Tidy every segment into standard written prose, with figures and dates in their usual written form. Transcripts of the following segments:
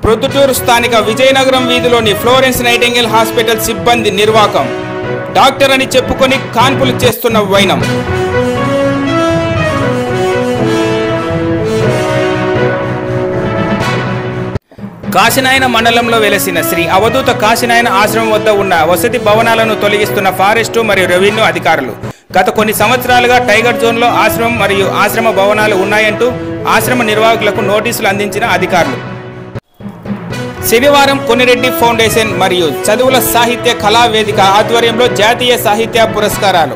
ప్రొద్దుటూరు స్థానిక Vizianagaram వీధిలోని Florence nightingale hospital సిబ్బంది నిర్వాకం. Doctor అని చెప్పుకొని కాన్పులు చేస్తున్న వైనం. కాశీనాయన మండలంలో వెలసిన శ్రీ అవధూత కాశీనాయన ఆశ్రమం వద్ద ఉన్న వసతి భవనాలను తొలగిస్తున్న ఫారెస్టు మరియు రెవెన్యూ అధికారులు. గత కొన్ని సంవత్సరాలుగా టైగర్ జోన్లో ఆశ్రమం మరియు ఆశ్రమ భవనాలు ఉన్నాయంటూ ఆశ్రమ నిర్వాహకులకు నోటీసులు అందించిన అధికారులు శనివారం కొన్నిరెడ్డి ఫౌండేషన్ మరియు చదువుల సాహిత్య కళా వేదిక ఆధ్వర్యంలో జాతీయ సాహిత్య పురస్కారాలు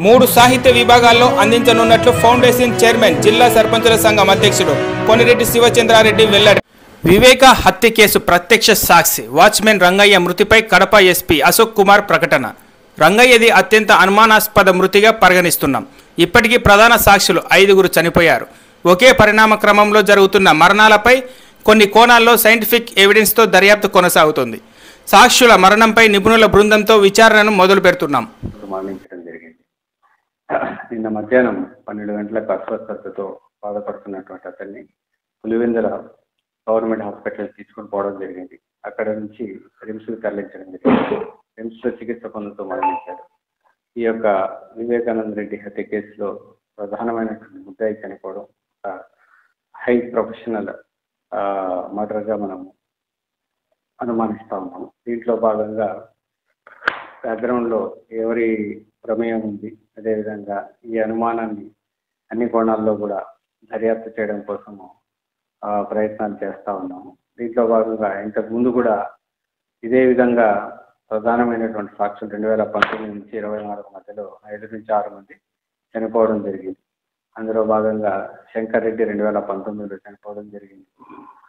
3 సాహిత్య విభాగాల్లో అందించనున్నట్లు ఫౌండేషన్ చైర్మన్ జిల్లా సర్పంచుల సంఘం అధ్యక్షుడు కొన్నిరెడ్డి శివచంద్రారెడ్డి వెల్లడి. వివేక హత్య కేసు ప్రత్యక్ష సాక్షి వాచ్మెన్ రంగయ్య మృతిపై కడప ఎస్పీ అశోక్ కుమార్ ప్రకటన. రంగయ్యది అత్యంత అనుమానాస్పద మృతిగా పరిగణిస్తున్నాం. ఇప్పటికీ ప్రధాన సాక్షులు 5గురు చనిపోయారు. ఒకే పరిణామ క్రమంలో జరుగుతున్న మరణాలపై కొన్ని కోణాల్లో సైంటిఫిక్ ఎవిడెన్స్తో దర్యాప్తు కొనసాగుతుంది. సాక్షుల మరణంపై నిపుణుల బృందంతో విచారణను మొదలు పెడుతున్నాం. మరణించడం జరిగింది. నిన్న మధ్యాహ్నం 12 గంటలకు అస్వస్థతతో బాధపడుతున్నటువంటి అతన్ని పులివెందుల గవర్నమెంట్ హాస్పిటల్ తీసుకొని పోవడం జరిగింది. అక్కడ నుంచి రిమ్స్కి తరలించడం జరిగింది. రిమ్స్లో చికిత్స పొందుతూ మరణించారు. ఈ యొక్క వివేకానంద రెడ్డి హత్య కేసులో ప్రధానమైనటువంటి ముద్దాయి చనిపోవడం హై ప్రొఫెషనల్ మర్డర్గా మనము అనుమానిస్తూ ఉన్నాము. దీంట్లో భాగంగా బ్యాక్గ్రౌండ్లో ఎవరి ప్రమేయం ఉంది, అదేవిధంగా ఈ అనుమానాన్ని అన్ని కోణాల్లో కూడా దర్యాప్తు చేయడం కోసము ప్రయత్నాలు చేస్తూ ఉన్నాము. దీంట్లో భాగంగా ఇంతకు ముందు కూడా ఇదే విధంగా ప్రధానమైనటువంటి సాక్షులు 2019 నుంచి 24 మధ్యలో 5 నుంచి 6 మంది చనిపోవడం జరిగింది. అందులో భాగంగా శంకర్ రెడ్డి 2019లో చనిపోవడం జరిగింది.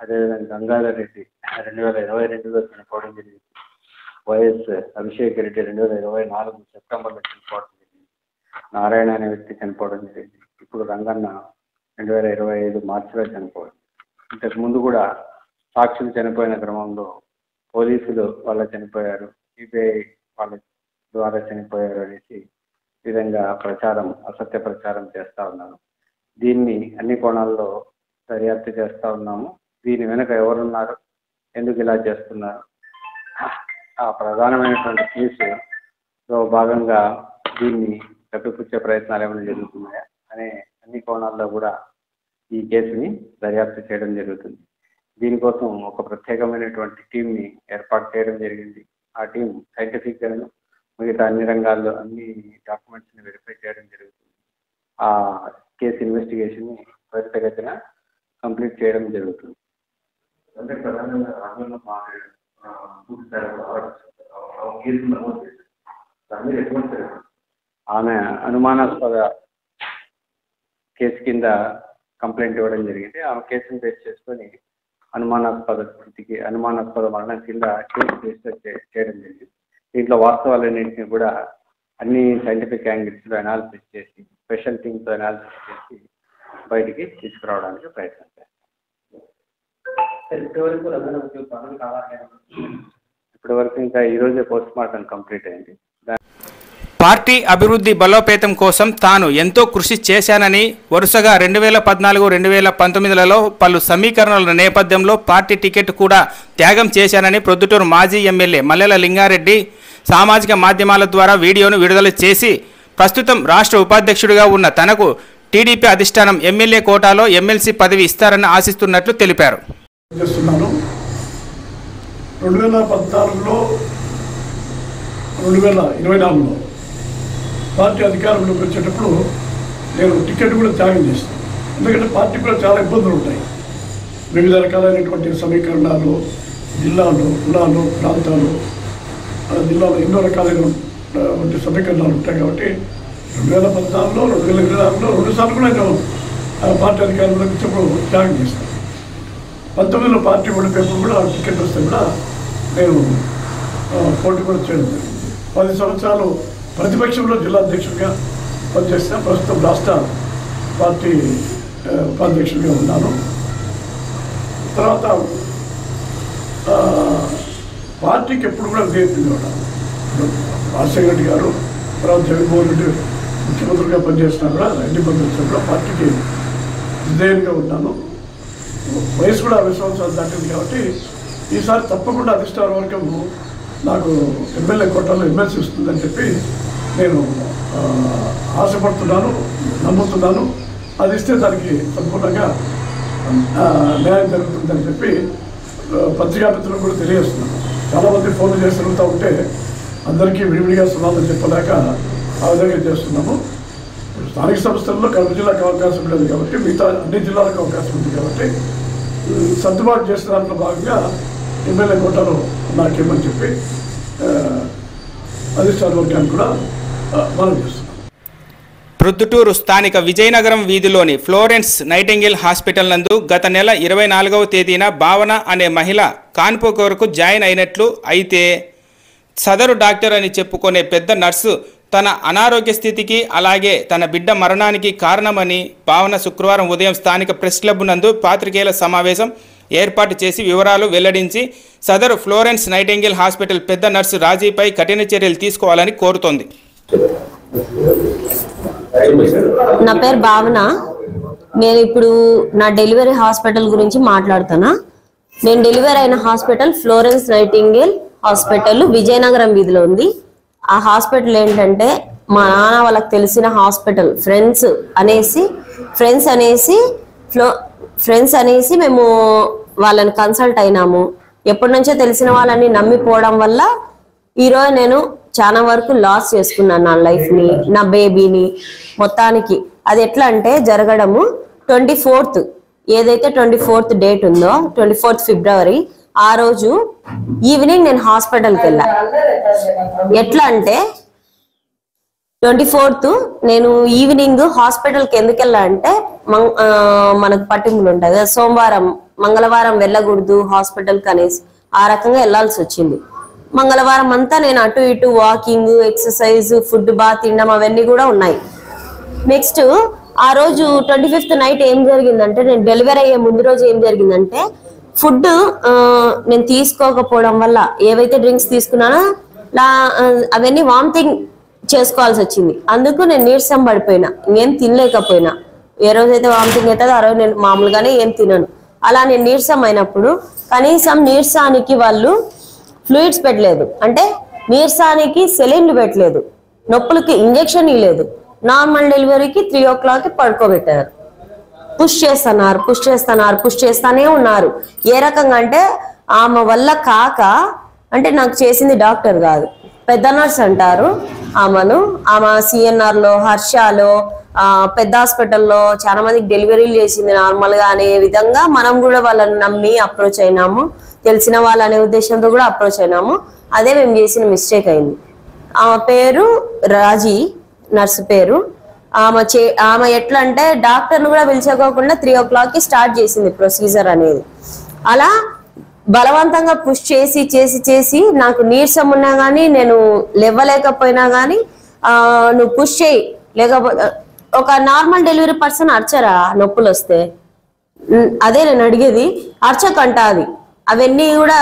అదేవిధంగా గంగాధర్ రెడ్డి 2022లో చనిపోవడం జరిగింది. వైఎస్ అభిషేక్ రెడ్డి 2024 సెప్టెంబర్లో చనిపోవడం జరిగింది. నారాయణ అనే వ్యక్తి చనిపోవడం జరిగింది. ఇప్పుడు రంగన్న 2025 మార్చిలో చనిపోవడం. ఇంతకు ముందు కూడా సాక్షులు చనిపోయిన క్రమంలో పోలీసులు వాళ్ళ చనిపోయారు, సిబిఐ వాళ్ళ ద్వారా చనిపోయారు అనేసి ఈ విధంగా అసత్య ప్రచారం చేస్తూ ఉన్నాను. దీన్ని అన్ని కోణాల్లో దర్యాప్తు చేస్తూ ఉన్నాము. దీని వెనుక ఎవరున్నారు, ఎందుకు ఇలా చేస్తున్నారు, ఆ ప్రధానమైనటువంటి కేసులో భాగంగా దీన్ని కప్పిపుచ్చే ప్రయత్నాలు ఏమైనా జరుగుతున్నాయా అనే అన్ని కోణాల్లో కూడా ఈ కేసుని దర్యాప్తు చేయడం జరుగుతుంది. దీనికోసం ఒక ప్రత్యేకమైనటువంటి టీంని ఏర్పాటు చేయడం జరిగింది. ఆ టీం సైంటిఫిక్గాను మిగతా అన్ని రంగాల్లో అన్ని డాక్యుమెంట్స్ని వెరిఫై చేయడం జరుగుతుంది. ఆ కేసు ఇన్వెస్టిగేషన్ని త్వరితగతిన కంప్లీట్ చేయడం జరుగుతుంది. అంటే ప్రధానంగా ఆమె అనుమానాస్పద కేసు కింద కంప్లైంట్ ఇవ్వడం జరిగింది. ఆమె కేసును బేస్ చేసుకొని అనుమానాస్పద మరణం కింద కేసు రిజిస్టర్ చేయడం జరిగింది. దీంట్లో వాస్తవాలన్నింటినీ కూడా అన్ని సైంటిఫిక్ యాంగిల్స్లో అనాలిసిస్ చేసి స్పెషల్ టీమ్తో అనాలిసిస్ చేసి బయటికి తీసుకురావడానికి ప్రయత్నం చేస్తాం. ఇప్పటి వరకు ఇంకా ఈరోజే పోస్ట్ మార్టం కంప్లీట్ అయింది. పార్టీ అభివృద్ధి బలోపేతం కోసం తాను ఎంతో కృషి చేశానని వరుసగా 2014, 2019లలో పలు సమీకరణల నేపథ్యంలో పార్టీ టికెట్ కూడా త్యాగం చేశానని ప్రొద్దుటూరు మాజీ ఎమ్మెల్యే మల్లెల లింగారెడ్డి సామాజిక మాధ్యమాల ద్వారా వీడియోను విడుదల చేసి ప్రస్తుతం రాష్ట్ర ఉపాధ్యక్షుడిగా ఉన్న తనకు టీడీపీ అధిష్టానం ఎమ్మెల్యే కోటాలో ఎమ్మెల్సీ పదవి ఇస్తారని ఆశిస్తున్నట్లు తెలిపారు. 2014లో 2024లో పార్టీ అధికారంలోకి వచ్చేటప్పుడు నేను టికెట్ కూడా త్యాగం చేస్తాను. ఎందుకంటే పార్టీ కూడా చాలా ఇబ్బందులు ఉంటాయి. వివిధ రకాలైనటువంటి సమీకరణాలు, జిల్లాలు, కులాలు, ప్రాంతాలు, జిల్లాలో ఎన్నో రకాలైనటువంటి సమీకరణాలు ఉంటాయి. కాబట్టి 2014లో 2024లో 2 సార్లు కూడా నేను పార్టీ అధికారంలోకి వచ్చేప్పుడు త్యాగం చేస్తాను. 19లో పార్టీ ఓడిపోయినప్పుడు కూడా టికెట్ వస్తే కూడా నేను పోటీ కూడా చేయడం జరిగింది. 10 సంవత్సరాలు ప్రతిపక్షంలో జిల్లా అధ్యక్షుడిగా పనిచేసిన ప్రస్తుతం రాష్ట్ర పార్టీ ఉపాధ్యక్షుడిగా ఉన్నాను. తర్వాత పార్టీకి ఎప్పుడు కూడా విధేయతగా ఉన్నాను. రాజశేఖర రెడ్డి గారు, తర్వాత జగన్మోహన్ రెడ్డి ముఖ్యమంత్రిగా పనిచేస్తున్నా కూడా రెడ్డి పనిచేస్తున్నా కూడా పార్టీకి విధేయంగా ఉన్నాను. వయసు కూడా 20 సంవత్సరాలు దాటింది కాబట్టి ఈసారి తప్పకుండా అధిష్టాన వర్గం నాకు ఎమ్మెల్యే కోటాలో ఎమ్మెల్సీ ఇస్తుందని చెప్పి నేను ఆశపడుతున్నాను, నమ్ముతున్నాను. అది ఇస్తే దానికి సంపూర్ణంగా న్యాయం జరుగుతుందని చెప్పి పత్రికా మిత్రులకు కూడా తెలియజేస్తున్నాను. చాలామంది ఫోన్లు చేసి తిరుగుతూ ఉంటే అందరికీ విడివిడిగా సమాధానం చెప్పలేక ఆ విధంగా చేస్తున్నాము. స్థానిక సంస్థల్లో కడప జిల్లాకు అవకాశం లేదు కాబట్టి మిగతా అన్ని జిల్లాలకు అవకాశం ఉంది కాబట్టి సర్దుబాటు చేసిన దాంట్లో భాగంగా ఎమ్మెల్యే కోటాలో నాకేమని చెప్పి అధిష్టాన వర్గాన్ని కూడా మనం చేస్తున్నాం. ప్రొద్దుటూరు స్థానిక విజయనగరం వీధిలోని ఫ్లోరెన్స్ నైటింగేల్ హాస్పిటల్ నందు గత నెల 24వ తేదీన భావన అనే మహిళ కాన్పు కొరకు జాయిన్ అయినట్లు, అయితే సదరు డాక్టర్ అని చెప్పుకునే పెద్ద నర్సు తన అనారోగ్య స్థితికి అలాగే తన బిడ్డ మరణానికి కారణమని భావన శుక్రవారం ఉదయం స్థానిక ప్రెస్ క్లబ్ నందు పాత్రికేయుల సమావేశం ఏర్పాటు చేసి వివరాలు వెల్లడించి సదరు ఫ్లోరెన్స్ నైటింగేల్ హాస్పిటల్ పెద్ద నర్సు రాజీపై కఠిన చర్యలు తీసుకోవాలని కోరుతోంది. నా పేరు భావన. నేను ఇప్పుడు నా డెలివరీ హాస్పిటల్ గురించి మాట్లాడుతున్నా. నేను డెలివరీ అయిన hospital Florence nightingale hospital Vizianagaram వీధిలో ఉంది. ఆ హాస్పిటల్ ఏంటంటే మా నాన్న వాళ్ళకి తెలిసిన హాస్పిటల్ ఫ్రెండ్స్ అనేసి మేము వాళ్ళని కన్సల్ట్ అయినాము. ఎప్పటి నుంచో తెలిసిన వాళ్ళని నమ్మిపోవడం వల్ల ఈరోజు నేను చాలా వరకు లాస్ చేసుకున్నాను నా లైఫ్ని, నా బేబీని మొత్తానికి. అది ఎట్లా అంటే జరగడము 24th ఏదైతే 24th డేట్ ఉందో 24th ఫిబ్రవరి ఆ రోజు ఈవినింగ్ నేను హాస్పిటల్కి వెళ్ళా. ఎట్లా అంటే 24th నేను ఈవినింగ్ హాస్పిటల్కి ఎందుకు వెళ్ళా అంటే మనకు పట్టింపులు ఉంటాయి కదా, సోమవారం మంగళవారం వెళ్ళకూడదు హాస్పిటల్కి అనేసి ఆ రకంగా వెళ్ళాల్సి వచ్చింది. మంగళవారం అంతా నేను అటు ఇటు వాకింగ్, ఎక్సర్సైజ్, ఫుడ్ బాగా తినడం అవన్నీ కూడా ఉన్నాయి. నెక్స్ట్ ఆ రోజు 25th నైట్ ఏం జరిగిందంటే, నేను డెలివరీ అయ్యే ముందు రోజు ఏం జరిగిందంటే ఫుడ్ నేను తీసుకోకపోవడం వల్ల ఏవైతే డ్రింక్స్ తీసుకున్నానో అవన్నీ వామిటింగ్ చేసుకోవాల్సి వచ్చింది. అందుకు నేను నీరసం పడిపోయినా, ఏం తినలేకపోయినా. ఏ రోజైతే వామిటింగ్ అవుతుందో ఆ రోజు నేను మామూలుగానే ఏం తినను. అలా నేను నీరసం అయినప్పుడు కనీసం నీరసానికి వాళ్ళు ఫ్లూయిడ్స్ పెట్టలేదు, అంటే నీరసానికి సెలైన్లు పెట్టలేదు, నొప్పులకి ఇంజెక్షన్ ఇవ్వలేదు. నార్మల్ డెలివరీకి 3 o'clock పడుకోబెట్టారు. పుష్ చేస్తానే ఉన్నారు. ఏ రకంగా అంటే ఆమె వల్ల కాక, అంటే నాకు చేసింది డాక్టర్ కాదు, పెద్ద నర్స్ అంటారు ఆమెను. ఆమె సిఎన్ఆర్లో, హర్షాలో, పెద్ద హాస్పిటల్లో చాలా మందికి డెలివరీలు చేసింది నార్మల్గా అనే విధంగా మనం కూడా వాళ్ళని నమ్మి అప్రోచ్ అయినాము. తెలిసిన వాళ్ళు అనే ఉద్దేశంతో కూడా అప్రోచ్ అయినాము. అదే మేము చేసిన మిస్టేక్ అయింది. ఆమె పేరు రాజీ, నర్సు పేరు. ఆమె ఎట్లా అంటే డాక్టర్ను కూడా పిలిచుకోకుండా 3 o'clock స్టార్ట్ చేసింది ప్రొసీజర్ అనేది. అలా బలవంతంగా పుష్ చేసి నాకు నీరసం ఉన్నా కానీ, నేను లేవలేకపోయినా కానీ నువ్వు పుష్ చేయి, లేకపోతే ఒక నార్మల్ డెలివరీ పర్సన్ అర్చరా నొప్పులు వస్తే? అదే నేను అడిగేది, అర్చకంట. అది అవన్నీ కూడా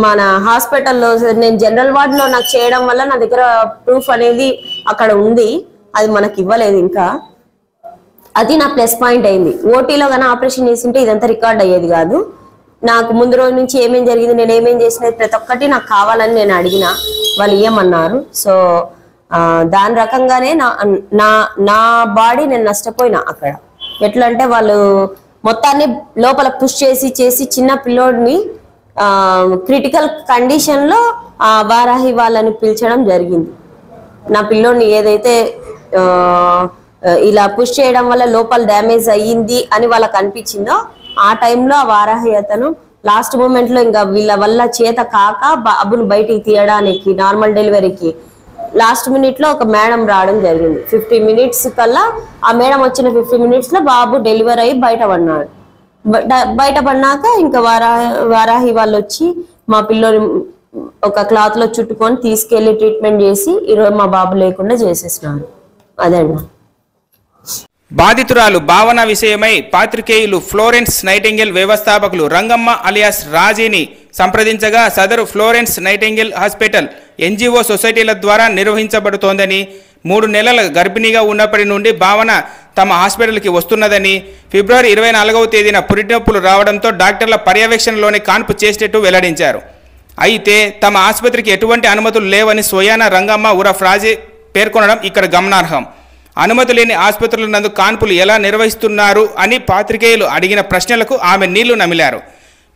మన హాస్పిటల్లో నేను జనరల్ వార్డులో నాకు చేయడం వల్ల నా దగ్గర ప్రూఫ్ అనేది అక్కడ ఉంది, అది మనకి ఇవ్వలేదు ఇంకా. అది నా ప్లస్ పాయింట్ అయింది. ఓటీలో కానీ ఆపరేషన్ చేసింటే ఇదంతా రికార్డ్ అయ్యేది కాదు. నాకు ముందు రోజు నుంచి ఏమేం జరిగింది, నేను ఏమేం చేసినది ప్రతి ఒక్కటి నాకు కావాలని నేను అడిగిన, వాళ్ళు ఏమన్నారు. సో దాని రకంగానే నా బాడీ నేను నష్టపోయినా అక్కడ. ఎట్లా అంటే వాళ్ళు మొత్తాన్ని లోపల పుష్ చేసి చిన్న పిల్లోడిని క్రిటికల్ కండిషన్లో వారాహి వాళ్ళని పిలిచడం జరిగింది. నా పిల్లోడిని ఏదైతే ఇలా పుష్ చేయడం వల్ల లోపల డ్యామేజ్ అయ్యింది అని వాళ్ళకి అనిపించిందో ఆ టైంలో ఆ వారాహి అతను లాస్ట్ మూమెంట్లో ఇంకా వీళ్ళ వల్ల చేత కాక బాబును బయటికి తీయడానికి నార్మల్ డెలివరీకి లాస్ట్ మినిట్లో ఒక మేడం రావడం జరిగింది. 50 minutes కల్లా ఆ మేడం వచ్చిన 50 minutes లో బాబు డెలివరీ అయ్యి బయటపడినాడు. బయటపడినాక ఇంకా వారాహి వాళ్ళు వచ్చి మా పిల్లోని ఒక క్లాత్ లో చుట్టుకొని తీసుకెళ్లి ట్రీట్మెంట్ చేసి ఈరోజు మా బాబు లేకుండా చేసేసినారు. అదండి. బాధితురాలు భావన విషయమై పాత్రికేయులు ఫ్లోరెన్స్ నైటింగేల్ వ్యవస్థాపకులు రంగమ్మ అలియాస్ రాజీని సంప్రదించగా సదరు ఫ్లోరెన్స్ నైటింగేల్ హాస్పిటల్ NGO సొసైటీల ద్వారా నిర్వహించబడుతోందని, 3 నెలల గర్భిణిగా ఉన్నప్పటి నుండి భావన తమ హాస్పిటల్కి వస్తున్నదని, ఫిబ్రవరి 24వ తేదీన పురిటినొప్పులు రావడంతో డాక్టర్ల పర్యవేక్షణలోనే కాన్పు చేసేట్టు వెల్లడించారు. అయితే తమ ఆసుపత్రికి ఎటువంటి అనుమతులు లేవని సోయానా రంగమ్మ ఉరఫ్ రాజీ పేర్కొనడం ఇక్కడ గమనార్హం. అనుమతి లేని ఆసుపత్రుల నందు కాన్పులు ఎలా నిర్వహిస్తున్నారు అని పాత్రికేయులు అడిగిన ప్రశ్నలకు ఆమె నీళ్లు నమిలారు.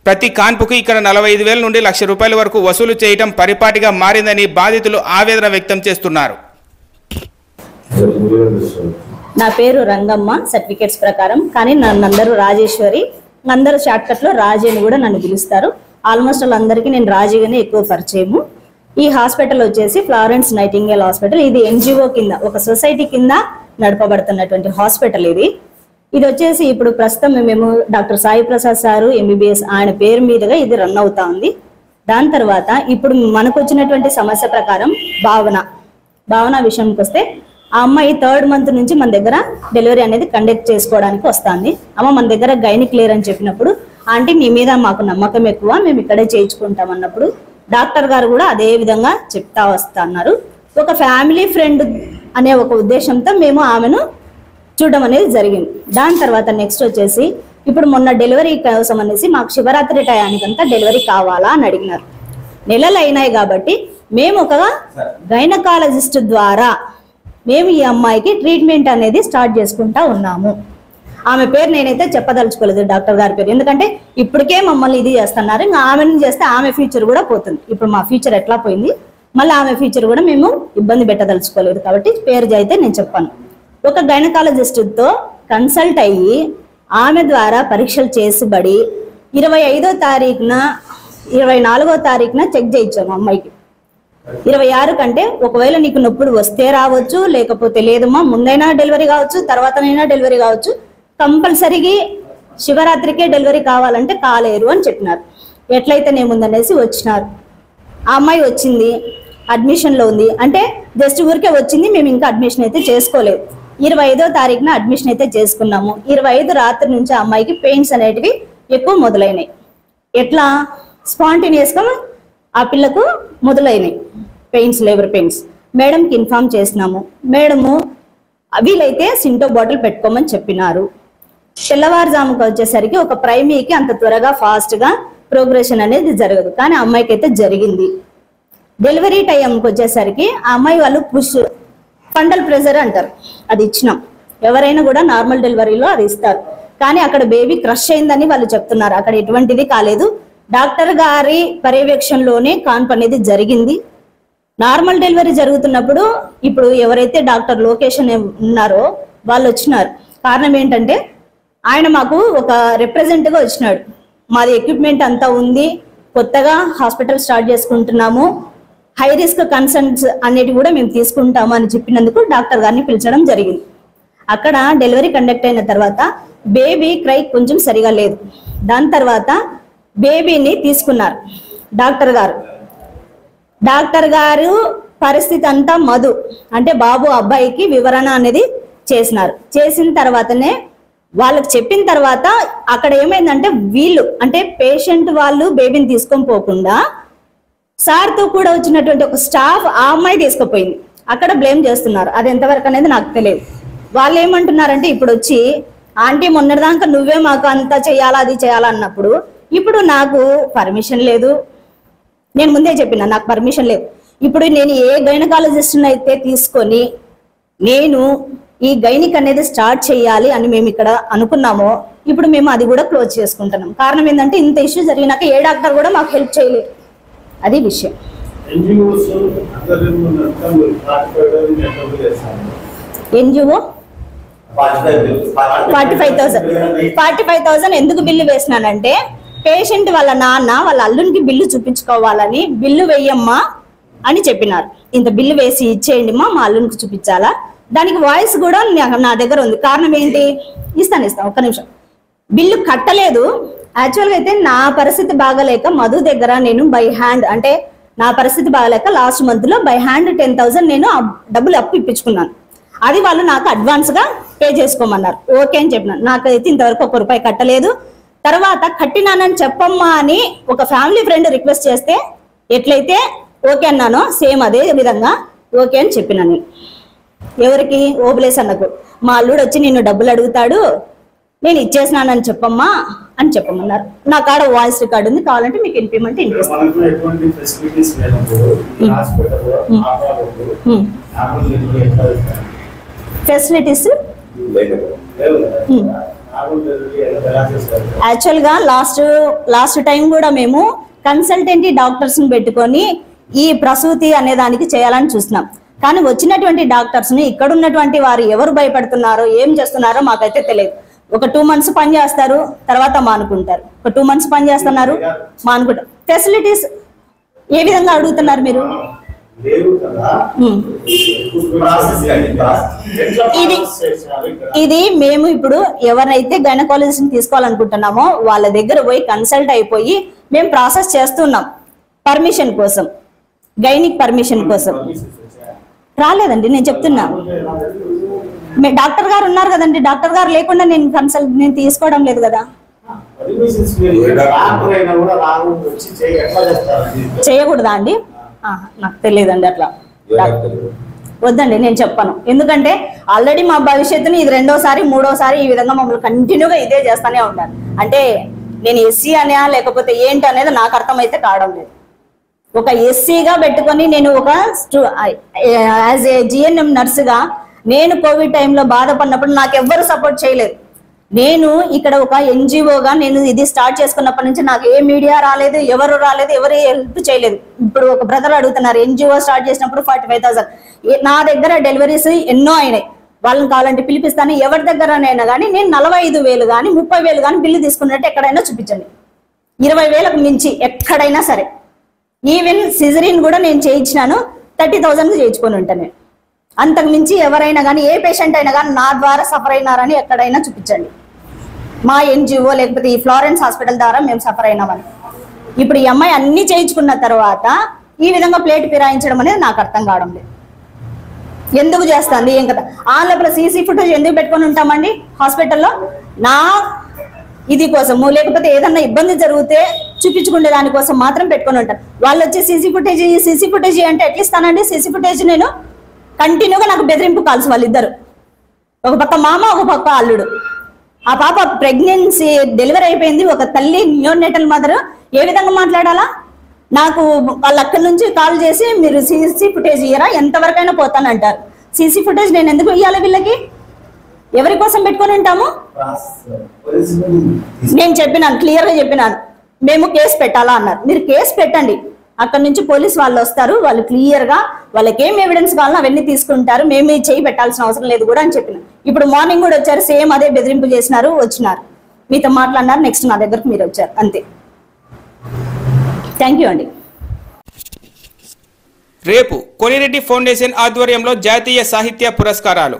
ప్రతి కాన్పుకు ఇక్కడ 45,000 నుండి ₹1,00,000 వరకు వసూలు చేయడం పరిపాటిగా మారిందని బాధితులు ఆవేదన వ్యక్తం చేస్తున్నారు. నా పేరు రంగమ్మ సర్టిఫికేట్స్ ప్రకారం, కానీ నన్ను అందరూ రాజేశ్వరి, అందరూ షార్ట్కట్లో రాజీ అని కూడా నన్ను పిలుస్తారు. ఆల్మోస్ట్ వాళ్ళందరికీ నేను రాజీగానే ఎక్కువ పరిచయము. ఈ హాస్పిటల్ వచ్చేసి ఫ్లారెన్స్ నైటింగేల్ హాస్పిటల్. ఇది ఎన్జిఓ కింద, ఒక సొసైటీ కింద నడపబడుతున్నటువంటి హాస్పిటల్ ఇది. ఇది వచ్చేసి ఇప్పుడు ప్రస్తుతం మేము doctor Sai Prasad sir MBBS ఆయన పేరు మీదుగా ఇది రన్ అవుతా ఉంది. దాని తర్వాత ఇప్పుడు మనకు వచ్చినటువంటి సమస్య ప్రకారం భావన విషయానికి వస్తే, ఆ అమ్మాయి 3rd మంత్ నుంచి మన దగ్గర డెలివరీ అనేది కండక్ట్ చేసుకోవడానికి వస్తుంది. అమ్మ మన దగ్గర గైనిక్ లేరు అని చెప్పినప్పుడు, ఆంటీ మీ మీద మాకు నమ్మకం ఎక్కువ, మేము ఇక్కడే చేయించుకుంటాం అన్నప్పుడు డాక్టర్ గారు కూడా అదే విధంగా చెప్తా వస్తున్నారు. ఒక ఫ్యామిలీ ఫ్రెండ్ అనే ఒక ఉద్దేశంతో మేము ఆమెను చూడడం అనేది జరిగింది. దాని తర్వాత నెక్స్ట్ వచ్చేసి ఇప్పుడు మొన్న డెలివరీ కోసం అనేసి మాకు శివరాత్రి టయానికంతా డెలివరీ కావాలా అని అడిగినారు. నెలలు అయినాయి కాబట్టి మేము ఒక గైనకాలజిస్ట్ ద్వారా మేము ఈ అమ్మాయికి ట్రీట్మెంట్ అనేది స్టార్ట్ చేసుకుంటా ఉన్నాము. ఆమె పేరు నేనైతే చెప్పదలుచుకోలేదు, డాక్టర్ గారి పేరు, ఎందుకంటే ఇప్పటికే మమ్మల్ని ఇది చేస్తున్నారు. ఇంకా ఆమెను చేస్తే ఆమె ఫ్యూచర్ కూడా పోతుంది. ఇప్పుడు మా ఫ్యూచర్ ఎట్లా పోయింది, మళ్ళీ ఆమె ఫ్యూచర్ కూడా మేము ఇబ్బంది పెట్టదలుచుకోలేదు కాబట్టి పేరు అయితే నేను చెప్పాను. ఒక గైనకాలజిస్ట్తో కన్సల్ట్ అయ్యి ఆమె ద్వారా పరీక్షలు చేసిబడి 25వ తారీఖున 24వ తారీఖున చెక్ చేయించాము అమ్మాయికి. 26 కంటే ఒకవేళ నీకు నొప్పులు వస్తే రావచ్చు, లేకపోతే లేదమ్మా ముందైనా డెలివరీ కావచ్చు, తర్వాతనైనా డెలివరీ కావచ్చు, కంపల్సరీగా శివరాత్రికే డెలివరీ కావాలంటే కాలేరు అని చెప్పినారు. ఎట్లయితేనేముందనేసి వచ్చినారు. ఆ అమ్మాయి వచ్చింది, అడ్మిషన్లో ఉంది. అంటే జస్ట్ ఊరికే వచ్చింది, మేము ఇంకా అడ్మిషన్ అయితే చేసుకోలేదు. 25వ తారీఖున అడ్మిషన్ అయితే చేసుకున్నాము. 25 రాత్రి నుంచి ఆ అమ్మాయికి పెయిన్స్ అనేటివి ఎక్కువ మొదలైనాయి. ఎట్లా స్పాంటేనియస్గా ఆ పిల్లకు మొదలైనాయి పెయిన్స్, లేబర్ పెయిన్స్. మేడంకి ఇన్ఫార్మ్ చేసినాము. మేడము వీలైతే సింటో బాటిల్ పెట్టుకోమని చెప్పినారు. తెల్లవారుజాముకు వచ్చేసరికి ఒక ప్రైమీకి అంత త్వరగా ఫాస్ట్గా ప్రోగ్రెషన్ అనేది జరగదు, కానీ ఆ అమ్మాయికి అయితే జరిగింది. డెలివరీ టైంకి వచ్చేసరికి ఆ అమ్మాయి వాళ్ళు ఫండల్ ప్రెజర్ అంటారు, అది ఇచ్చినాం. ఎవరైనా కూడా నార్మల్ డెలివరీలో అది ఇస్తారు, కానీ అక్కడ బేబీ క్రష్ అయిందని వాళ్ళు చెప్తున్నారు. అక్కడ ఎటువంటిది కాలేదు, డాక్టర్ గారి పర్యవేక్షణలోనే కాన్పు అనేది జరిగింది. నార్మల్ డెలివరీ జరుగుతున్నప్పుడు ఇప్పుడు ఎవరైతే డాక్టర్ లొకేషన్ ఉన్నారో వాళ్ళు వచ్చినారు. కారణం ఏంటంటే ఆయన మాకు ఒక రిప్రజెంట్గా వచ్చినాడు. మాది ఎక్విప్మెంట్ అంతా ఉంది, కొత్తగా హాస్పిటల్ స్టార్ట్ చేసుకుంటున్నాము, హై రిస్క్ కన్సర్న్స్ అనేవి కూడా మేము తీసుకుంటాము అని చెప్పినందుకు డాక్టర్ గారిని పిలిచడం జరిగింది. అక్కడ డెలివరీ కండక్ట్ అయిన తర్వాత బేబీ క్రై కొంచెం సరిగా లేదు. దాని తర్వాత బేబీని తీసుకున్నారు డాక్టర్ గారు పరిస్థితి అంతా మధు అంటే బాబు అబ్బాయికి వివరణ అనేది చేసినారు. చేసిన తర్వాతనే వాళ్ళకి చెప్పిన తర్వాత అక్కడ ఏమైందంటే వీళ్ళు అంటే పేషెంట్ వాళ్ళు బేబీని తీసుకొని పోకుండా సార్తో కూడా వచ్చినటువంటి ఒక స్టాఫ్ ఆ అమ్మాయి తీసుకుపోయింది. అక్కడ బ్లేమ్ చేస్తున్నారు. అది ఎంతవరకు అనేది నాకు తెలియదు. వాళ్ళు ఏమంటున్నారంటే ఇప్పుడు వచ్చి ఆంటీ మొన్నటిదాకా నువ్వే మాకు అంతా చేయాలా అది చేయాలా అన్నప్పుడు ఇప్పుడు నాకు పర్మిషన్ లేదు. నేను ముందే చెప్పిన నాకు పర్మిషన్ లేదు. ఇప్పుడు నేను ఏ గైనకాలజిస్ట్ని అయితే తీసుకొని నేను ఈ గైనిక్ అనేది స్టార్ట్ చేయాలి అని మేము ఇక్కడ అనుకున్నామో ఇప్పుడు మేము అది కూడా క్లోజ్ చేసుకుంటున్నాం. కారణం ఏంటంటే ఇంత ఇష్యూ జరిగినాక ఏ డాక్టర్ కూడా మాకు హెల్ప్ చేయలేదు. అది విషయం. ఎన్జిఓ 45,000 ఎందుకు బిల్లు వేసినానంటే పేషెంట్ వాళ్ళ నాన్న వాళ్ళ అల్లునికి బిల్లు చూపించుకోవాలని బిల్లు వేయమ్మా అని చెప్పినారు. ఇంత బిల్లు వేసి ఇచ్చేయండి మా అల్లునికి చూపించాలా. దానికి వాయిస్ కూడా నా దగ్గర ఉంది. కారణం ఏంటి ఇస్తాను ఒక్క నిమిషం. బిల్లు కట్టలేదు. యాక్చువల్గా అయితే నా పరిస్థితి బాగలేక మధు దగ్గర నేను బై హ్యాండ్ అంటే నా పరిస్థితి బాగలేక లాస్ట్ మంత్ లో బై హ్యాండ్ 10,000 నేను డబ్బులు అప్పు ఇప్పించుకున్నాను. అది వాళ్ళు నాకు అడ్వాన్స్ గా పే చేసుకోమన్నారు. ఓకే అని చెప్పినాను. నాకైతే ఇంతవరకు ₹1 కట్టలేదు. తర్వాత కట్టినానని చెప్పమ్మా అని ఒక ఫ్యామిలీ ఫ్రెండ్ రిక్వెస్ట్ చేస్తే ఎట్లయితే ఓకే అన్నానో సేమ్ అదే విధంగా ఓకే అని చెప్పినాను. ఎవరికి? ఓబులేస్ అన్నకు. మా అల్లుడు వచ్చి నిన్ను డబ్బులు అడుగుతాడు, నేను ఇచ్చేసినానని చెప్పమ్మా అని చెప్పమన్నారు. నా కాడ వాయిస్ రికార్డు ఉంది, కావాలంటే మీకు వినిపించమంటే వినిపిస్తాను. ఫెసిలిటీస్ యాక్చువల్గా లాస్ట్ టైం కూడా మేము కన్సల్టెంట్ డాక్టర్స్ ని పెట్టుకొని ఈ ప్రసూతి అనే దానికి చేయాలని చూస్తున్నాం. కానీ వచ్చినటువంటి డాక్టర్స్ ని ఇక్కడ ఉన్నటువంటి వారు ఎవరు భయపడుతున్నారో ఏం చేస్తున్నారో మాకైతే తెలియదు. ఒక 2 months పని చేస్తారు, తర్వాత మానుకుంటారు. ఒక 2 months పని చేస్తున్నారు, మానుకుంటారు. ఫెసిలిటీస్ ఏ విధంగా అడుగుతున్నారు మీరు? ఇది మేము ఇప్పుడు ఎవరైతే గైనకాలజిస్ట్ ని తీసుకోవాలనుకుంటున్నామో వాళ్ళ దగ్గర పోయి కన్సల్ట్ అయిపోయి మేము ప్రాసెస్ చేస్తున్నాం. పర్మిషన్ కోసం, గైనిక్ పర్మిషన్ కోసం రాలేదండి. నేను చెప్తున్నా, డాక్టర్ గారు ఉన్నారు కదండి, డాక్టర్ గారు లేకుండా నేను తీసుకోవడం లేదు కదా. చేయకూడదా అండి? నాకు తెలియదండి అట్లా. వద్దండి, నేను చెప్పను. ఎందుకంటే ఆల్రెడీ మా భవిష్యత్తుని ఇది 2వ సారి 3వ సారి ఈ విధంగా మమ్మల్ని కంటిన్యూగా ఇదే చేస్తానే ఉంటాను. అంటే నేను ఎస్సీ అనే లేకపోతే ఏంటి అనేది నాకు అర్థమైతే కావడం లేదు. ఒక ఎస్సీగా పెట్టుకొని నేను ఒక యాజ్ ఏ జిఎన్ఎం నర్సుగా నేను కోవిడ్ టైంలో బాధపడినప్పుడు నాకు ఎవ్వరు సపోర్ట్ చేయలేదు. నేను ఇక్కడ ఒక ఎన్జిఓగా నేను ఇది స్టార్ట్ చేసుకున్నప్పటి నుంచి నాకు ఏ మీడియా రాలేదు, ఎవరు రాలేదు, ఎవరు హెల్ప్ చేయలేదు. ఇప్పుడు ఒక బ్రదర్ అడుగుతున్నారు, ఎన్జిఓ స్టార్ట్ చేసినప్పుడు 45,000 నా దగ్గర డెలివరీస్ ఎన్నో అయినాయి. వాళ్ళని కావాలంటే పిలిపిస్తాను, ఎవరి దగ్గరనైనా కానీ నేను 45,000 కానీ 30,000 కానీ బిల్లు తీసుకున్నట్టు ఎక్కడైనా చూపించండి. 20,000కు మించి ఎక్కడైనా సరే. ఈవెన్ సిజరీన్ కూడా నేను చేయించినాను, 30,000 చేయించుకొని ఉంటాను నేను. అంతకు మించి ఎవరైనా కానీ ఏ పేషెంట్ అయినా కానీ నా ద్వారా సఫర్ అయినారని ఎక్కడైనా చూపించండి. మా ఎన్జిఓ లేకపోతే ఈ ఫ్లోరెన్స్ హాస్పిటల్ ద్వారా మేము సఫర్ అయినామని. ఇప్పుడు ఈ అమ్మాయి అన్ని చేయించుకున్న తర్వాత ఈ విధంగా ప్లేట్ ఫిరాయించడం అనేది నాకు అర్థం కావడం లేదు. ఎందుకు చేస్తుంది ఏం కదా? ఆ లోపల సీసీ ఫుటేజ్ ఎందుకు పెట్టుకొని ఉంటామండి హాస్పిటల్లో? నా ఇది కోసము, లేకపోతే ఏదన్నా ఇబ్బంది జరిగితే చూపించుకునే దానికోసం మాత్రం పెట్టుకొని ఉంటాను. వాళ్ళు వచ్చి సీసీ ఫుటేజ్ అంటే ఎట్లా ఇస్తానండి? సీసీ ఫుటేజ్ నేను కంటిన్యూగా నాకు బెదిరింపు కాల్స్ వాళ్ళిద్దరు, ఒక పక్క మామ, ఒక పక్క అల్లుడు. ఆ పాప ప్రెగ్నెన్సీ డెలివరీ అయిపోయింది. ఒక తల్లి న్యూనేటల్ మదర్ ఏ విధంగా మాట్లాడాలా? నాకు వాళ్ళు అక్కడి నుంచి కాల్ చేసి మీరు సీసీ ఫుటేజ్ ఇయ్యరా, ఎంతవరకైనా పోతానంటారు. సీసీ ఫుటేజ్ నేను ఎందుకు ఇవ్వాలి వీళ్ళకి? ఎవరి కోసం పెట్టుకొని ఉంటాము? నేను చెప్పినాను, క్లియర్గా చెప్పినాను, మేము కేసు పెట్టాలా అన్నారు. మీరు కేసు పెట్టండి, అక్కడ నుంచి పోలీస్ వాళ్ళు వస్తారు, వాళ్ళు క్లియర్గా వాళ్ళకి ఏం ఎవిడెన్స్ కావాలో అవన్నీ తీసుకుంటారు, మేము చేయి పెట్టాల్సిన అవసరం లేదు కూడా అని చెప్పిన. ఇప్పుడు మార్నింగ్ కూడా వచ్చారు, సేమ్ అదే బెదిరింపు చేసినారు, వచ్చినారు, మీతో మాట్లాడినారు, నెక్స్ట్ నా దగ్గరకు మీరు వచ్చారు, అంతే. థ్యాంక్ యూ అండి. రేపు కొనిరెడ్డి ఫౌండేషన్ ఆధ్వర్యంలో జాతీయ సాహిత్య పురస్కారాలు.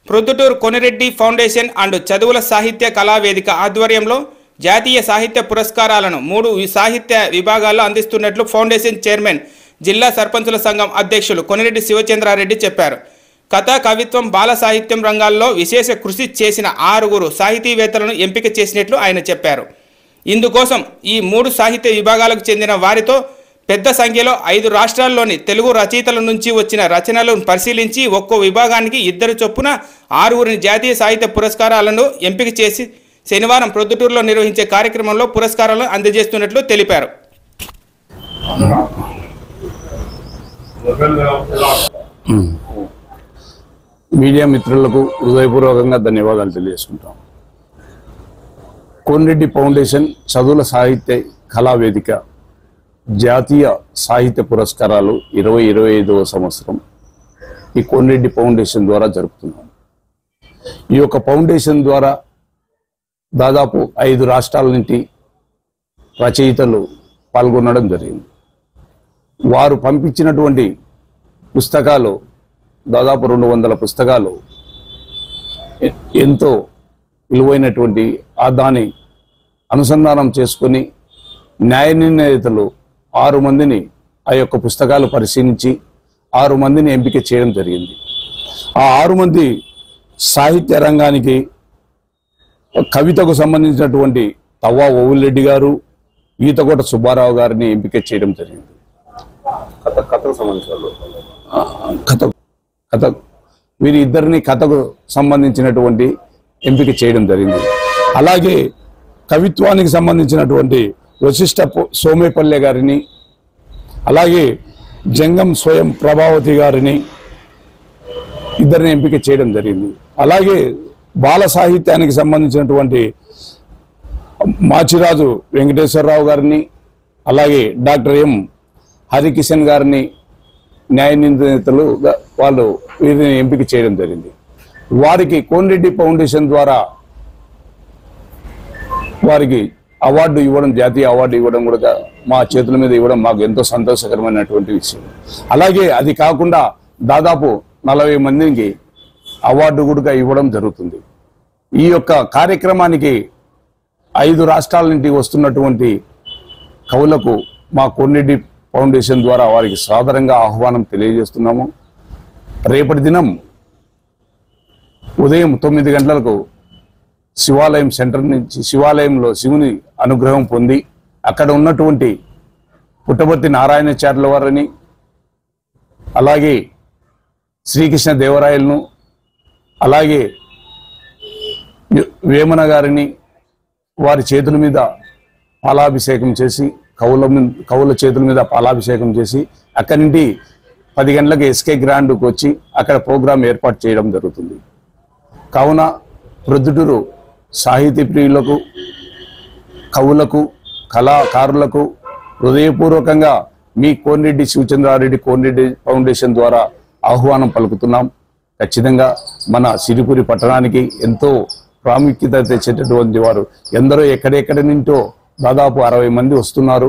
ప్రొద్దుటూరు కొనిరెడ్డి ఫౌండేషన్ అండ్ చదువుల సాహిత్య కళావేదిక ఆధ్వర్యంలో జాతీయ సాహిత్య పురస్కారాలను 3 సాహిత్య విభాగాల్లో అందిస్తున్నట్లు ఫౌండేషన్ చైర్మన్, జిల్లా సర్పంచుల సంఘం అధ్యక్షులు కొనిరెడ్డి శివచంద్రారెడ్డి చెప్పారు. కథ, కవిత్వం, బాల సాహిత్యం రంగాల్లో విశేష కృషి చేసిన 6 సాహితీవేత్తలను ఎంపిక చేసినట్లు ఆయన చెప్పారు. ఇందుకోసం ఈ 3 సాహిత్య విభాగాలకు చెందిన వారితో పెద్ద సంఖ్యలో 5 రాష్ట్రాల్లోని తెలుగు రచయితల నుంచి వచ్చిన రచనలను పరిశీలించి ఒక్కో విభాగానికి 2 చొప్పున 6 జాతీయ సాహిత్య పురస్కారాలను ఎంపిక చేసి శనివారం ప్రొద్దుటూరులో నిర్వహించే కార్యక్రమంలో పురస్కారాలను అందజేస్తున్నట్లు తెలిపారు. మీడియా మిత్రులకు హృదయపూర్వకంగా ధన్యవాదాలు తెలియజేసుకుంటాం. కోనిరెడ్డి ఫౌండేషన్ చదువుల సాహిత్య కళావేదిక జాతీయ సాహిత్య పురస్కారాలు 2025వ సంవత్సరం ఈ కోనిరెడ్డి ఫౌండేషన్ ద్వారా జరుపుతున్నాం. ఈ యొక్క ఫౌండేషన్ ద్వారా దాదాపు 5 రాష్ట్రాల నుండి రచయితలు పాల్గొనడం జరిగింది. వారు పంపించినటువంటి పుస్తకాలు దాదాపు 200 పుస్తకాలు ఎంతో విలువైనటువంటి దాన్ని అనుసంధానం చేసుకొని న్యాయ నిర్ణేతలు 6 మందిని ఆ యొక్క పుస్తకాలు పరిశీలించి 6 మందిని ఎంపిక చేయడం జరిగింది. ఆ 6 మంది సాహిత్య రంగానికి కవితకు సంబంధించినటువంటి తవ్వా ఓవులరెడ్డి గారు, ఈతకోట సుబ్బారావు గారిని ఎంపిక చేయడం జరిగింది. వీరిద్దరిని కథకు సంబంధించినటువంటి ఎంపిక చేయడం జరిగింది. అలాగే కవిత్వానికి సంబంధించినటువంటి వశిష్ఠ సోమేపల్లె గారిని, అలాగే జంగం స్వయం ప్రభావతి గారిని ఇద్దరిని ఎంపిక చేయడం జరిగింది. అలాగే బాల సాహిత్యానికి సంబంధించినటువంటి మాచిరాజు వెంకటేశ్వరరావు గారిని, అలాగే డాక్టర్ ఎం హరికిషన్ గారిని న్యాయ నిందితులు వాళ్ళు వీరిని ఎంపిక చేయడం జరిగింది. వారికి కోన్రెడ్డి ఫౌండేషన్ ద్వారా వారికి అవార్డు ఇవ్వడం, జాతీయ అవార్డు ఇవ్వడం కూడా మా చేతుల మీద ఇవ్వడం మాకు ఎంతో సంతోషకరమైనటువంటి విషయం. అలాగే అది కాకుండా దాదాపు 40 మందికి అవార్డు కూడా ఇవ్వడం జరుగుతుంది. ఈ యొక్క కార్యక్రమానికి 5 రాష్ట్రాల నుండి వస్తున్నటువంటి కవులకు మా కోన్రెడ్డి ఫౌండేషన్ ద్వారా వారికి సాదరంగా ఆహ్వానం తెలియజేస్తున్నాము. రేపటి దినం ఉదయం 9 గంటలకు శివాలయం సెంటర్ నుంచి శివాలయంలో శివుని అనుగ్రహం పొంది అక్కడ ఉన్నటువంటి పుట్టపర్తి నారాయణాచార్యుల వారిని, అలాగే శ్రీకృష్ణ దేవరాయలను, అలాగే వేమన గారిని వారి చేతుల మీద పాలాభిషేకం చేసి కవుల చేతుల మీద పాలాభిషేకం చేసి అక్కడి నుండి 10 గంటలకు ఎస్కే గ్రాండ్కి వచ్చి అక్కడ ప్రోగ్రాం ఏర్పాటు చేయడం జరుగుతుంది. కావున ప్రొద్దుటూరు సాహితీ ప్రియులకు, కవులకు, కళాకారులకు హృదయపూర్వకంగా మీ కోన్రెడ్డి శివచంద్రారెడ్డి కోన్రెడ్డి ఫౌండేషన్ ద్వారా ఆహ్వానం పలుకుతున్నాం. ఖచ్చితంగా మన సిరిపురి పట్టణానికి ఎంతో ప్రాముఖ్యత తెచ్చేటటువంటి వారు ఎందరో ఎక్కడెక్కడి నుంచో దాదాపు 60 మంది వస్తున్నారు.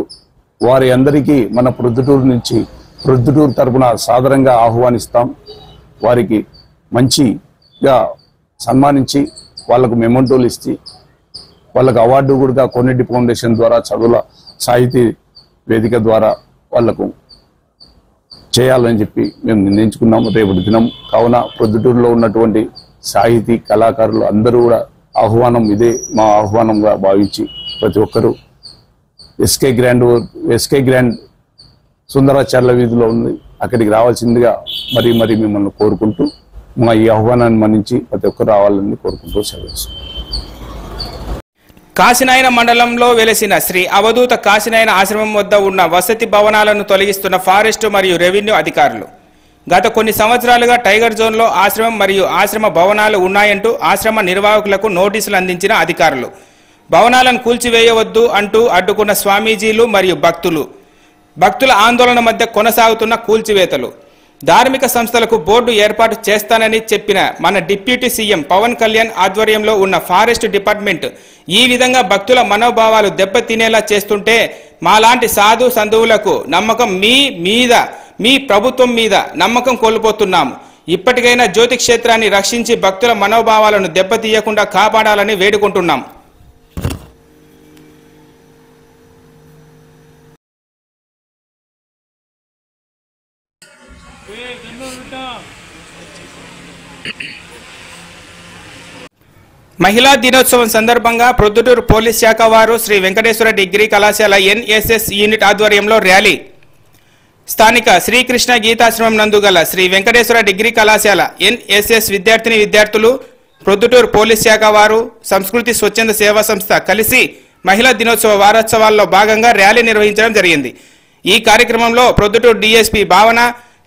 వారి అందరికీ మన ప్రొద్దుటూరు తరపున సాదరంగా ఆహ్వానిస్తాం. వారికి మంచిగా సన్మానించి వాళ్ళకు మెమోంటోలు ఇచ్చి వాళ్ళకు అవార్డు కూడా కోన్రెడ్డి ఫౌండేషన్ ద్వారా చదువుల సాహితీ వేదిక ద్వారా వాళ్లకు చేయాలని చెప్పి మేము నిర్ణయించుకున్నాము రేపటి దినం. కావున ప్రొద్దుటూరులో ఉన్నటువంటి సాహితీ కళాకారులు అందరూ కూడా ఆహ్వానం ఇదే మా ఆహ్వానంగా భావించి ప్రతి ఒక్కరూ ఎస్కే గ్రాండ్ సుందరాచార్యుల వీధిలో ఉంది, అక్కడికి రావాల్సిందిగా మరీ మిమ్మల్ని కోరుకుంటూ మా ఈ ఆహ్వానాన్ని మన్నించి ప్రతి ఒక్కరు రావాలని కోరుకుంటూ సెలవు. కాశీనాయన మండలంలో వెలసిన శ్రీ అవధూత కాశీనాయన ఆశ్రమం వద్ద ఉన్న వసతి భవనాలను తొలగిస్తున్న ఫారెస్టు మరియు రెవెన్యూ అధికారులు. గత కొన్ని సంవత్సరాలుగా టైగర్ జోన్లో ఆశ్రమం మరియు ఆశ్రమ భవనాలు ఉన్నాయంటూ ఆశ్రమ నిర్వాహకులకు నోటీసులు అందించిన అధికారులు భవనాలను కూల్చివేయవద్దు అంటూ అడ్డుకున్న స్వామీజీలు మరియు భక్తుల ఆందోళన మధ్య కొనసాగుతున్న కూల్చివేతలు. ధార్మిక సంస్థలకు బోర్డు ఏర్పాటు చేస్తానని చెప్పిన మన డిప్యూటీ సీఎం పవన్ కళ్యాణ్ ఆధ్వర్యంలో ఉన్న ఫారెస్ట్ డిపార్ట్మెంట్ ఈ విధంగా భక్తుల మనోభావాలు దెబ్బతినేలా చేస్తుంటే మాలాంటి సాధు సంధువులకు నమ్మకం మీ ప్రభుత్వం మీద నమ్మకం కోల్పోతున్నాము. ఇప్పటికైనా జ్యోతి క్షేత్రాన్ని రక్షించి భక్తుల మనోభావాలను దెబ్బతీయకుండా కాపాడాలని వేడుకుంటున్నాం. మహిళా దినోత్సవం సందర్భంగా ప్రొద్దుటూరు పోలీస్ శాఖ వారు శ్రీ వెంకటేశ్వర డిగ్రీ కళాశాల ఎన్ఎస్ఎస్ యూనిట్ ఆధ్వర్యంలో ర్యాలీ. స్థానిక శ్రీకృష్ణ గీతాశ్రమం నందు గల శ్రీ వెంకటేశ్వర డిగ్రీ కళాశాల ఎన్ఎస్ఎస్ విద్యార్థులు ప్రొద్దుటూరు పోలీస్ శాఖ వారు సంస్కృతి స్వచ్ఛంద సేవా సంస్థ కలిసి మహిళా దినోత్సవ వారోత్సవాల్లో భాగంగా ర్యాలీ నిర్వహించడం జరిగింది. ఈ కార్యక్రమంలో ప్రొద్దుటూరు డిఎస్పీ భావన,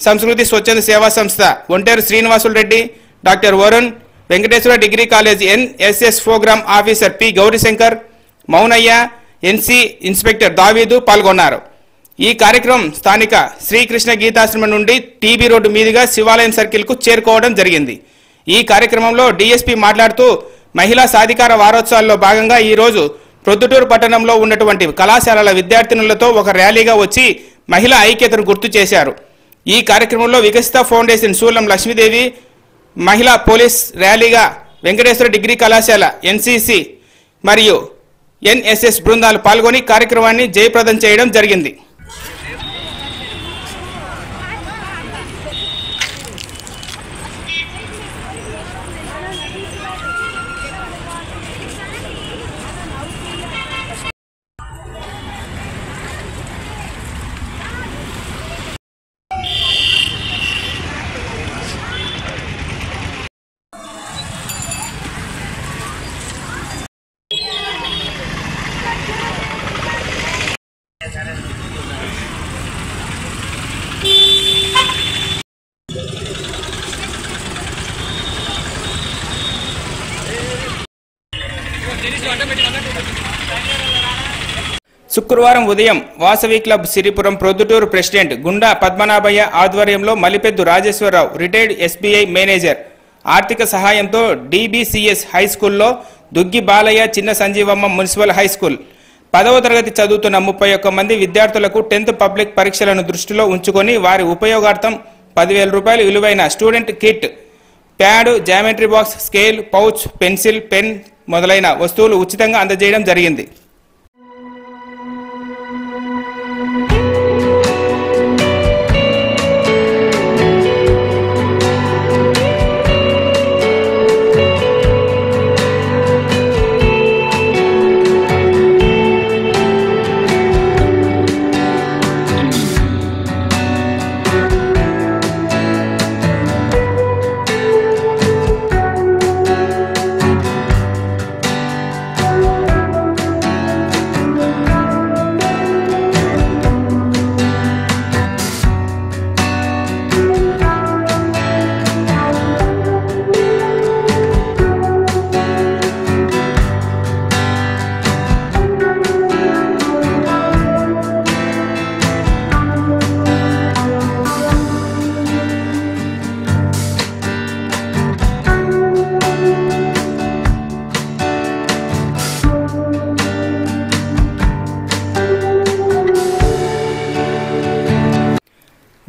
సంస్కృతి స్వచ్ఛంద సేవా సంస్థ Onteru Srinivasulu Reddy, doctor Varun, Venkateswara degree college NSS programme officer P Gaurishankar, Mounaiah, NC inspector Daveedu పాల్గొన్నారు. ఈ కార్యక్రమం స్థానిక శ్రీకృష్ణ గీతాశ్రమం నుండి టీబీ రోడ్డు మీదుగా శివాలయం సర్కిల్కు చేరుకోవడం జరిగింది. ఈ కార్యక్రమంలో డిఎస్పీ మాట్లాడుతూ మహిళా సాధికార వారోత్సవాల్లో భాగంగా ఈరోజు ప్రొద్దుటూరు పట్టణంలో ఉన్నటువంటి కళాశాలల విద్యార్థినులతో ఒక ర్యాలీగా వచ్చి మహిళా ఐక్యతను గుర్తు చేశారు. ఈ కార్యక్రమంలో వికసిత ఫౌండేషన్ శూలం లక్ష్మీదేవి, మహిళా పోలీస్ ర్యాలీగా వెంకటేశ్వర డిగ్రీ కళాశాల ఎన్సిసి మరియు ఎన్ఎస్ఎస్ బృందాలు పాల్గొని కార్యక్రమాన్ని జయప్రదం చేయడం జరిగింది. శుక్రవారం ఉదయం వాసవి క్లబ్ సిరిపురం ప్రొద్దుటూరు ప్రెసిడెంట్ గుండా పద్మనాభయ్య ఆధ్వర్యంలో మలిపెద్దు రాజేశ్వరరావు రిటైర్డ్ ఎస్బీఐ మేనేజర్ ఆర్థిక సహాయంతో DBCS హై స్కూల్లో దుగ్గి బాలయ్య చిన్న సంజీవమ్మ మున్సిపల్ హై స్కూల్ 10వ తరగతి చదువుతున్న 31 మంది విద్యార్థులకు 10th పబ్లిక్ పరీక్షలను దృష్టిలో ఉంచుకొని వారి ఉపయోగార్థం 10,000 రూపాయలు విలువైన student kit, pad, geometry box, scale, pouch, pencil, pen మొదలైన వస్తువులు ఉచితంగా అందజేయడం జరిగింది.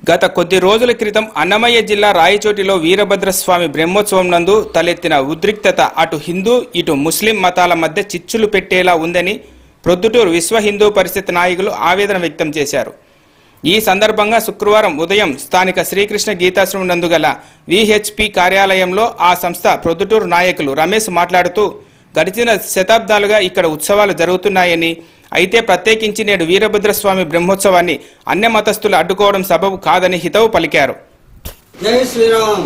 గత కొద్ది రోజుల క్రితం అన్నమయ్య జిల్లా రాయచోటిలో వీరభద్రస్వామి బ్రహ్మోత్సవం నందు తలెత్తిన ఉద్రిక్తత అటు హిందూ ఇటు ముస్లిం మతాల మధ్య చిచ్చులు పెట్టేలా ఉందని ప్రొద్దుటూరు విశ్వ హిందూ పరిషత్ నాయకులు ఆవేదన వ్యక్తం చేశారు. ఈ సందర్భంగా శుక్రవారం ఉదయం స్థానిక శ్రీకృష్ణ గీతాశ్రమం నందు గల VHP కార్యాలయంలో ఆ సంస్థ ప్రొద్దుటూరు నాయకులు రమేష్ మాట్లాడుతూ గడిచిన శతాబ్దాలుగా ఇక్కడ ఉత్సవాలు జరుగుతున్నాయని, అయితే ప్రత్యేకించి నేడు వీరభద్రస్వామి బ్రహ్మోత్సవాన్ని అన్య మతస్థులు అడ్డుకోవడం సబబు కాదని హితవు పలికారు. జై శ్రీరామ్,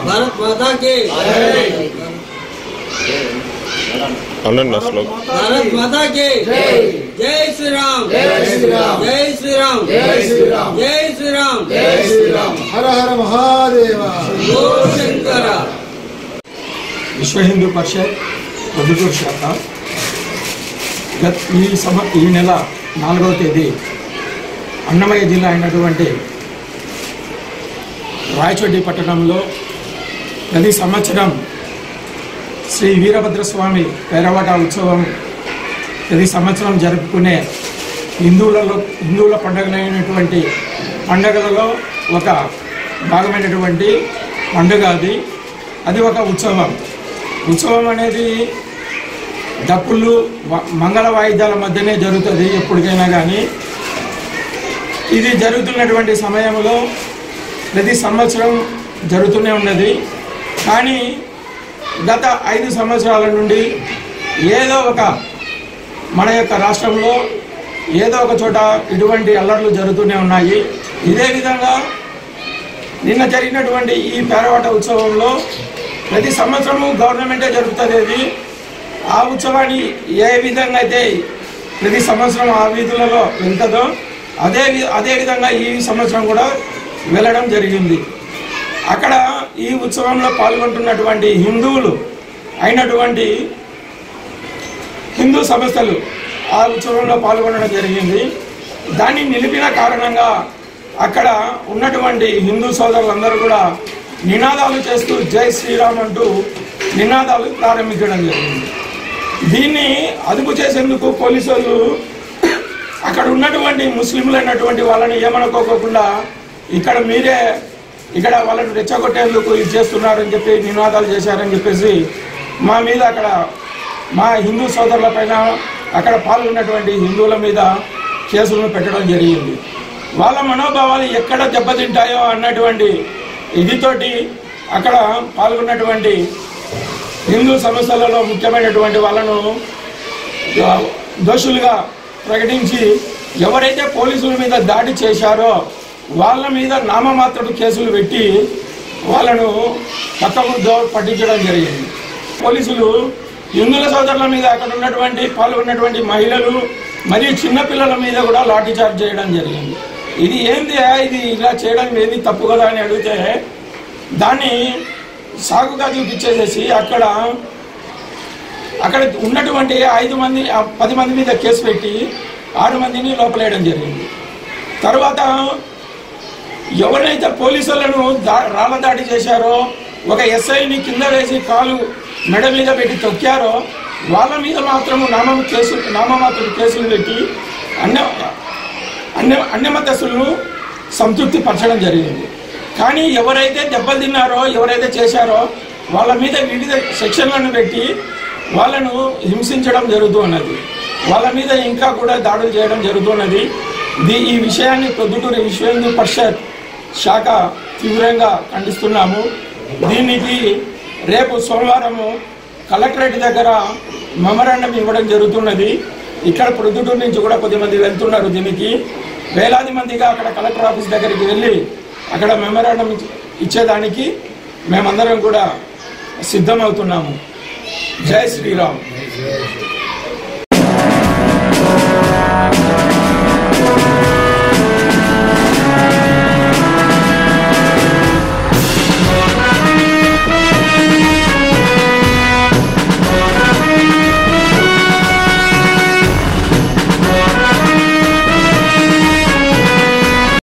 భారత్ మాతా కి భారత్ మాతా కి జై శ్రీరామ్, జై శ్రీరామ్, జై శ్రీరామ్, జై శ్రీరామ్, జై శ్రీరామ్, జై శ్రీరామ్, హర హర మహాదేవ, ఓ శంకర. విశ్వ హిందూ పరిషత్ ప్రొద్దుటూరు శాఖ ఈ నెల 4వ తేదీ అన్నమయ్య జిల్లా అయినటువంటి రాయచోటి పట్టణంలో ప్రతి సంవత్సరం శ్రీ వీరభద్రస్వామి పేరవాట ఉత్సవం ప్రతి సంవత్సరం జరుపుకునే హిందువుల పండుగలైనటువంటి పండుగలలో ఒక భాగమైనటువంటి పండుగ అది ఒక ఉత్సవం అనేది డప్పులు మంగళ వాయిద్యాల మధ్యనే జరుగుతుంది ఎప్పటికైనా. కానీ ఇది జరుగుతున్నటువంటి సమయంలో ప్రతి సంవత్సరం జరుగుతూనే ఉన్నది. కానీ గత 5 సంవత్సరాల నుండి ఏదో ఒక మన యొక్క రాష్ట్రంలో ఏదో ఒక చోట ఇటువంటి అల్లర్లు జరుగుతూనే ఉన్నాయి. ఇదే విధంగా నిన్న జరిగినటువంటి ఈ పేరవాట ఉత్సవంలో ప్రతి సంవత్సరము గవర్నమెంటే జరుగుతుంది. ఆ ఉత్సవాన్ని ఏ విధంగా అయితే ప్రతి సంవత్సరం ఆ వీధులలో వెళ్తుందో అదే విధంగా ఈ సంవత్సరం కూడా వెళ్ళడం జరిగింది. అక్కడ ఈ ఉత్సవంలో పాల్గొంటున్నటువంటి హిందువులు అయినటువంటి హిందూ సంస్థలు ఆ ఉత్సవంలో పాల్గొనడం జరిగింది. దాన్ని నిలిపిన కారణంగా అక్కడ ఉన్నటువంటి హిందూ సోదరులందరూ కూడా నినాదాలు చేస్తూ జై శ్రీరామ్ అంటూ నినాదాలు ప్రారంభించడం జరిగింది. దీన్ని అదుపు చేసేందుకు పోలీసులు అక్కడ ఉన్నటువంటి ముస్లింలు అయినటువంటి వాళ్ళని ఏమనుకోకుండా ఇక్కడ వాళ్ళని రెచ్చగొట్టేందుకు ఇది చేస్తున్నారని చెప్పి నినాదాలు చేశారని చెప్పేసి మా మీద అక్కడ మా హిందూ సోదరుల పైన అక్కడ పాల్గొన్నటువంటి హిందువుల మీద కేసులను పెట్టడం జరిగింది. వాళ్ళ మనోభావాలు ఎక్కడ దెబ్బతింటాయో అన్నటువంటి ఇదితోటి అక్కడ పాల్గొన్నటువంటి హిందూ సంస్థలలో ముఖ్యమైనటువంటి వాళ్ళను దోషులుగా ప్రకటించి ఎవరైతే పోలీసుల మీద దాడి చేశారో వాళ్ళ మీద నామమాత్రపు కేసులు పెట్టి వాళ్ళను పక్కకు పట్టించడం జరిగింది. పోలీసులు హిందువుల సోదరుల మీద అక్కడ పాల్గొన్నటువంటి మహిళలు మరియు చిన్నపిల్లల మీద కూడా లాఠీ చార్జ్ చేయడం జరిగింది. ఇది ఇది ఇలా చేయడం ఏది తప్పు కదా అని అడిగితే దాన్ని సాగుగా చూపించేసేసి అక్కడ అక్కడ ఉన్నటువంటి 10 మంది మీద కేసు పెట్టి 6 మందిని లోపలేయడం జరిగింది. తర్వాత ఎవరైతే పోలీసులను రాళ్ల దాడి చేశారో, ఒక ఎస్ఐని కింద వేసి కాలు మెడ మీద పెట్టి తొక్కారో వాళ్ళ మీద మాత్రము నామమాత్రపు కేసులు పెట్టి అన్యమతస్తులను సంతృప్తి పరచడం జరిగింది. కానీ ఎవరైతే దెబ్బలు తిన్నారో, ఎవరైతే చేశారో వాళ్ళ మీద వివిధ సెక్షన్లను పెట్టి వాళ్ళను హింసించడం జరుగుతున్నది. వాళ్ళ మీద ఇంకా కూడా దాడులు చేయడం జరుగుతున్నది. ఈ విషయాన్ని ప్రొద్దుటూరు విశ్వ హిందూ పరిషత్ శాఖ తీవ్రంగా ఖండిస్తున్నాము. దీనికి రేపు సోమవారము కలెక్టరేట్ దగ్గర మెమరాండం ఇవ్వడం జరుగుతున్నది. ఇక్కడ ప్రొద్దుటూరు నుంచి కూడా 10 మంది వెళ్తున్నారు. దీనికి వేలాది మందిగా అక్కడ కలెక్టర్ ఆఫీస్ దగ్గరికి వెళ్ళి అక్కడ మెమరాండం ఇచ్చేదానికి మేమందరం కూడా సిద్ధమవుతున్నాము. జై శ్రీరామ్.